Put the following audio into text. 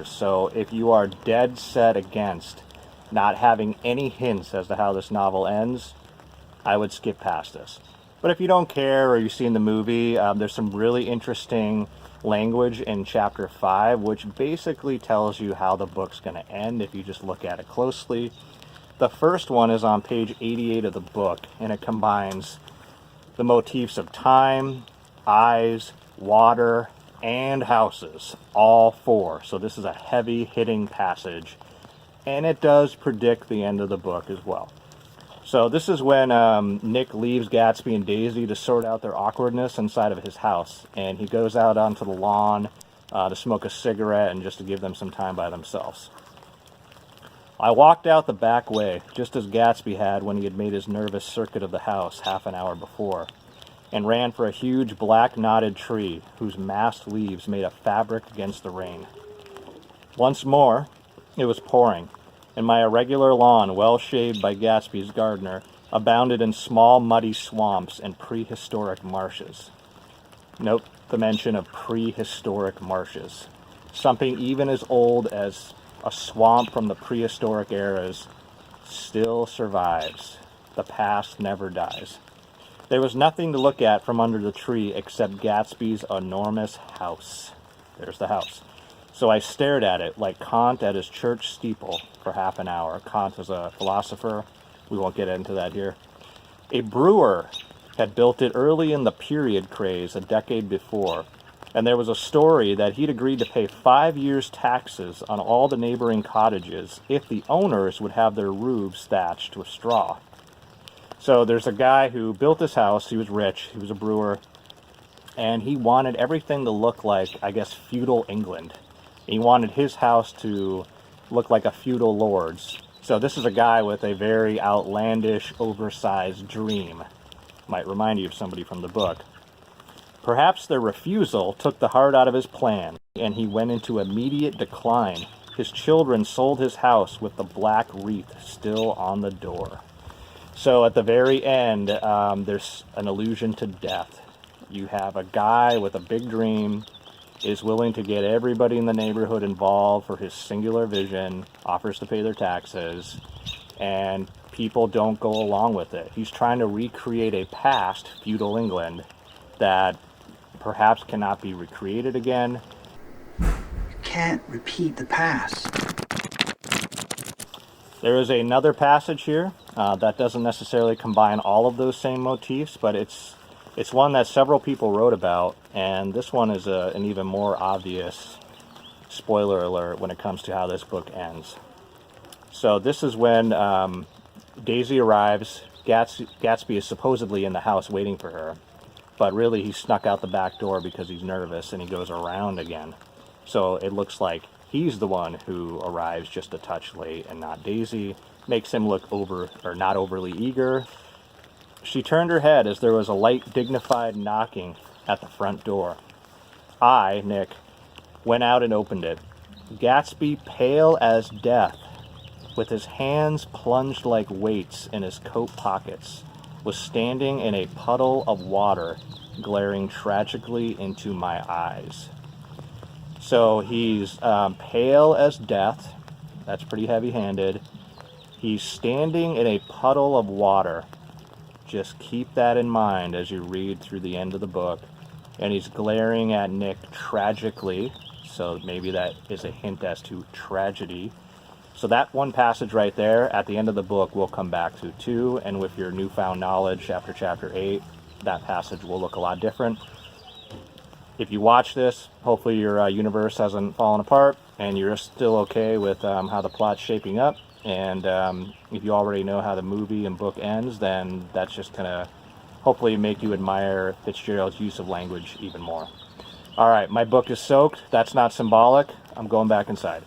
So if you are dead set against not having any hints as to how this novel ends, I would skip past this. But if you don't care or you've seen the movie, there's some really interesting language in chapter 5, which basically tells you how the book's going to end if you just look at it closely. The first one is on page 88 of the book, and it combines the motifs of time, eyes, water, and houses, all four. So this is a heavy hitting passage, and it does predict the end of the book as well. So this is when Nick leaves Gatsby and Daisy to sort out their awkwardness inside of his house, and he goes out onto the lawn to smoke a cigarette and just to give them some time by themselves. I walked out the back way, just as Gatsby had when he had made his nervous circuit of the house half an hour before, and ran for a huge black knotted tree whose massed leaves made a fabric against the rain. Once more, it was pouring, and my irregular lawn, well shaved by Gatsby's gardener, abounded in small muddy swamps and prehistoric marshes. Note the mention of prehistoric marshes. Something even as old as a swamp from the prehistoric eras still survives. The past never dies. There was nothing to look at from under the tree except Gatsby's enormous house. There's the house. So I stared at it like Kant at his church steeple for half an hour. Kant was a philosopher. We won't get into that here. A brewer had built it early in the period craze a decade before, and there was a story that he'd agreed to pay 5 years' taxes on all the neighboring cottages if the owners would have their roofs thatched with straw. So there's a guy who built this house. He was rich. He was a brewer, and he wanted everything to look like, I guess, feudal England. He wanted his house to look like a feudal lord's. So this is a guy with a very outlandish, oversized dream. Might remind you of somebody from the book. Perhaps their refusal took the heart out of his plan, and he went into immediate decline. His children sold his house with the black wreath still on the door. So at the very end, there's an allusion to death. You have a guy with a big dream, is willing to get everybody in the neighborhood involved for his singular vision, offers to pay their taxes, and people don't go along with it. He's trying to recreate a past, feudal England, that perhaps cannot be recreated again. You can't repeat the past. There is another passage here that doesn't necessarily combine all of those same motifs, but it's one that several people wrote about, and this one is an even more obvious spoiler alert when it comes to how this book ends. So this is when Daisy arrives. Gatsby is supposedly in the house waiting for her, but really he snuck out the back door because he's nervous, and he goes around again. So it looks like he's the one who arrives just a touch late and not Daisy. Makes him look not overly eager. She turned her head as there was a light, dignified knocking at the front door. I, Nick, went out and opened it. Gatsby, pale as death, with his hands plunged like weights in his coat pockets, was standing in a puddle of water, glaring tragically into my eyes. So he's pale as death. That's pretty heavy-handed. He's standing in a puddle of water. Just keep that in mind as you read through the end of the book. And he's glaring at Nick tragically. So maybe that is a hint as to tragedy. So that one passage right there at the end of the book we'll come back to too. And with your newfound knowledge after chapter 8, that passage will look a lot different. If you watch this, hopefully your universe hasn't fallen apart and you're still okay with how the plot's shaping up. And if you already know how the movie and book ends, then that's just going to hopefully make you admire Fitzgerald's use of language even more. All right, my book is soaked. That's not symbolic. I'm going back inside.